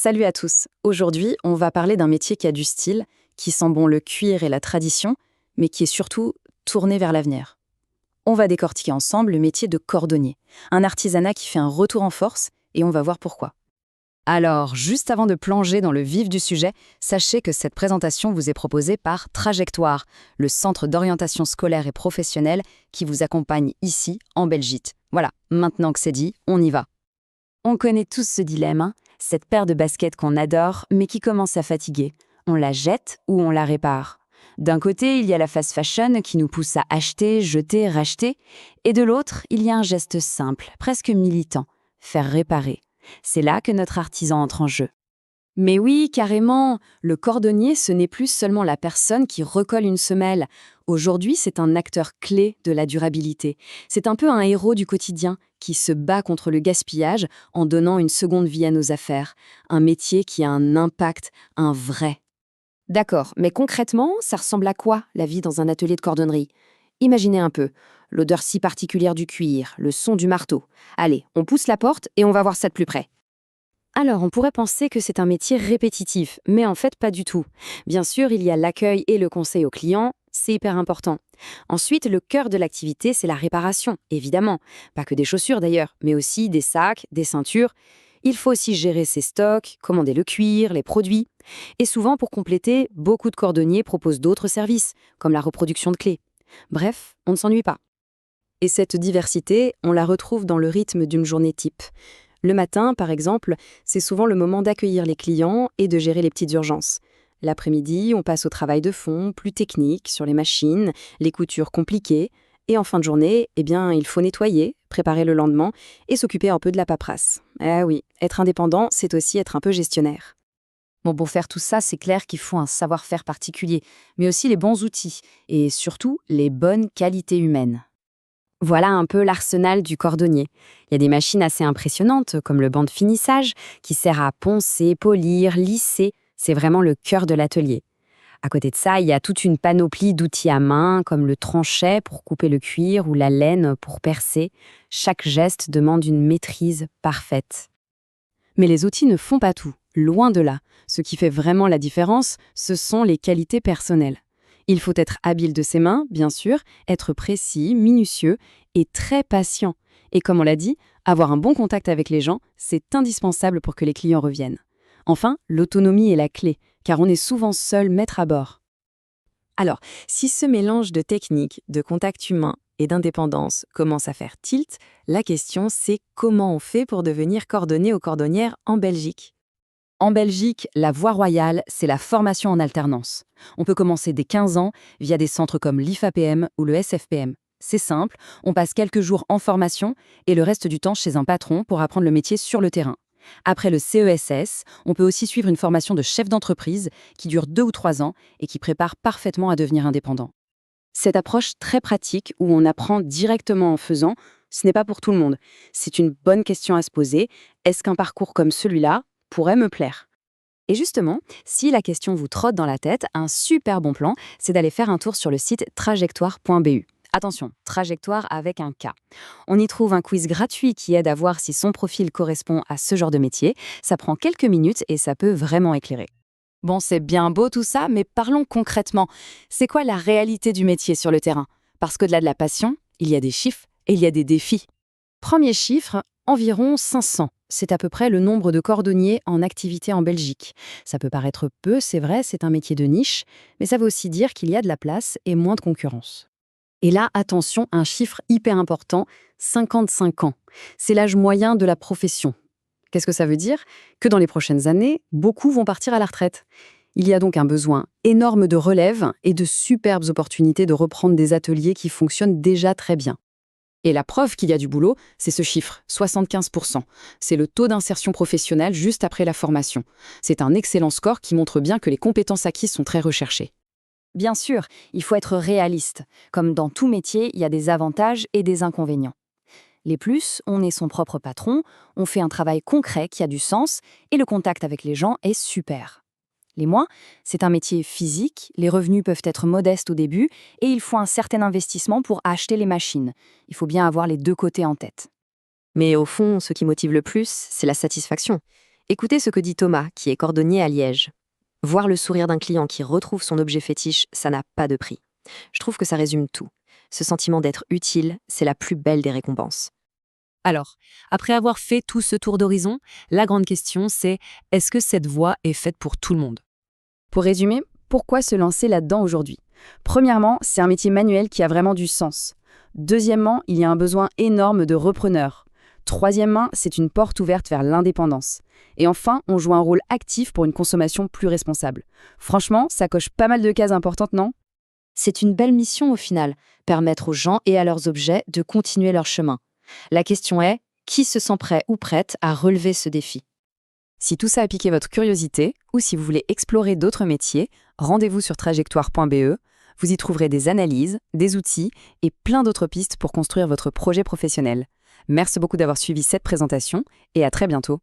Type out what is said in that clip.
Salut à tous. Aujourd'hui, on va parler d'un métier qui a du style, qui sent bon le cuir et la tradition, mais qui est surtout tourné vers l'avenir. On va décortiquer ensemble le métier de cordonnier, un artisanat qui fait un retour en force, et on va voir pourquoi. Alors, juste avant de plonger dans le vif du sujet, sachez que cette présentation vous est proposée par Trajectoire, le centre d'orientation scolaire et professionnelle qui vous accompagne ici, en Belgique. Voilà, maintenant que c'est dit, on y va. On connaît tous ce dilemme, hein, cette paire de baskets qu'on adore, mais qui commence à fatiguer. On la jette ou on la répare. D'un côté, il y a la fast fashion qui nous pousse à acheter, jeter, racheter, et de l'autre, il y a un geste simple, presque militant, faire réparer. C'est là que notre artisan entre en jeu. Mais oui, carrément, le cordonnier, ce n'est plus seulement la personne qui recolle une semelle. Aujourd'hui, c'est un acteur clé de la durabilité. C'est un peu un héros du quotidien qui se bat contre le gaspillage en donnant une seconde vie à nos affaires. Un métier qui a un impact, un vrai. D'accord, mais concrètement, ça ressemble à quoi, la vie dans un atelier de cordonnerie? Imaginez un peu, l'odeur si particulière du cuir, le son du marteau. Allez, on pousse la porte et on va voir ça de plus près. Alors, on pourrait penser que c'est un métier répétitif, mais en fait pas du tout. Bien sûr, il y a l'accueil et le conseil aux clients, c'est hyper important. Ensuite, le cœur de l'activité, c'est la réparation, évidemment. Pas que des chaussures d'ailleurs, mais aussi des sacs, des ceintures. Il faut aussi gérer ses stocks, commander le cuir, les produits. Et souvent, pour compléter, beaucoup de cordonniers proposent d'autres services, comme la reproduction de clés. Bref, on ne s'ennuie pas. Et cette diversité, on la retrouve dans le rythme d'une journée type. Le matin, par exemple, c'est souvent le moment d'accueillir les clients et de gérer les petites urgences. L'après-midi, on passe au travail de fond, plus technique, sur les machines, les coutures compliquées. Et en fin de journée, il faut nettoyer, préparer le lendemain et s'occuper un peu de la paperasse. Ah oui, être indépendant, c'est aussi être un peu gestionnaire. Bon, pour faire tout ça, c'est clair qu'il faut un savoir-faire particulier, mais aussi les bons outils et surtout les bonnes qualités humaines. Voilà un peu l'arsenal du cordonnier. Il y a des machines assez impressionnantes, comme le banc de finissage, qui sert à poncer, polir, lisser. C'est vraiment le cœur de l'atelier. À côté de ça, il y a toute une panoplie d'outils à main, comme le tranchet pour couper le cuir ou la laine pour percer. Chaque geste demande une maîtrise parfaite. Mais les outils ne font pas tout, loin de là. Ce qui fait vraiment la différence, ce sont les qualités personnelles. Il faut être habile de ses mains, bien sûr, être précis, minutieux et très patient. Et comme on l'a dit, avoir un bon contact avec les gens, c'est indispensable pour que les clients reviennent. Enfin, l'autonomie est la clé, car on est souvent seul maître à bord. Alors, si ce mélange de technique, de contact humain et d'indépendance commence à faire tilt, la question c'est comment on fait pour devenir cordonnier ou cordonnière en Belgique. En Belgique, la voie royale, c'est la formation en alternance. On peut commencer dès 15 ans via des centres comme l'IFAPM ou le SFPM. C'est simple, on passe quelques jours en formation et le reste du temps chez un patron pour apprendre le métier sur le terrain. Après le CESS, on peut aussi suivre une formation de chef d'entreprise qui dure 2 ou 3 ans et qui prépare parfaitement à devenir indépendant. Cette approche très pratique où on apprend directement en faisant, ce n'est pas pour tout le monde. C'est une bonne question à se poser. Est-ce qu'un parcours comme celui-là pourrait me plaire? Et justement, si la question vous trotte dans la tête, un super bon plan, c'est d'aller faire un tour sur le site trajectoire.bu. Attention, trajectoire avec un K. On y trouve un quiz gratuit qui aide à voir si son profil correspond à ce genre de métier. Ça prend quelques minutes et ça peut vraiment éclairer. Bon, c'est bien beau tout ça, mais parlons concrètement. C'est quoi la réalité du métier sur le terrain? Parce qu'au-delà de la passion, il y a des chiffres et il y a des défis. Premier chiffre, environ 500. C'est à peu près le nombre de cordonniers en activité en Belgique. Ça peut paraître peu, c'est vrai, c'est un métier de niche, mais ça veut aussi dire qu'il y a de la place et moins de concurrence. Et là, attention, un chiffre hyper important, 55 ans. C'est l'âge moyen de la profession. Qu'est-ce que ça veut dire? Que dans les prochaines années, beaucoup vont partir à la retraite. Il y a donc un besoin énorme de relève et de superbes opportunités de reprendre des ateliers qui fonctionnent déjà très bien. Et la preuve qu'il y a du boulot, c'est ce chiffre, 75%. C'est le taux d'insertion professionnelle juste après la formation. C'est un excellent score qui montre bien que les compétences acquises sont très recherchées. Bien sûr, il faut être réaliste. Comme dans tout métier, il y a des avantages et des inconvénients. Les plus, on est son propre patron, on fait un travail concret qui a du sens et le contact avec les gens est super. Les moins, c'est un métier physique, les revenus peuvent être modestes au début et il faut un certain investissement pour acheter les machines. Il faut bien avoir les deux côtés en tête. Mais au fond, ce qui motive le plus, c'est la satisfaction. Écoutez ce que dit Thomas, qui est cordonnier à Liège. Voir le sourire d'un client qui retrouve son objet fétiche, ça n'a pas de prix. Je trouve que ça résume tout. Ce sentiment d'être utile, c'est la plus belle des récompenses. Alors, après avoir fait tout ce tour d'horizon, la grande question c'est, est-ce que cette voie est faite pour tout le monde? Pour résumer, pourquoi se lancer là-dedans aujourd'hui? Premièrement, c'est un métier manuel qui a vraiment du sens. Deuxièmement, il y a un besoin énorme de repreneurs. Troisièmement, c'est une porte ouverte vers l'indépendance. Et enfin, on joue un rôle actif pour une consommation plus responsable. Franchement, ça coche pas mal de cases importantes, non? C'est une belle mission au final, permettre aux gens et à leurs objets de continuer leur chemin. La question est, qui se sent prêt ou prête à relever ce défi? Si tout ça a piqué votre curiosité, ou si vous voulez explorer d'autres métiers, rendez-vous sur trajectoire.be. Vous y trouverez des analyses, des outils et plein d'autres pistes pour construire votre projet professionnel. Merci beaucoup d'avoir suivi cette présentation et à très bientôt.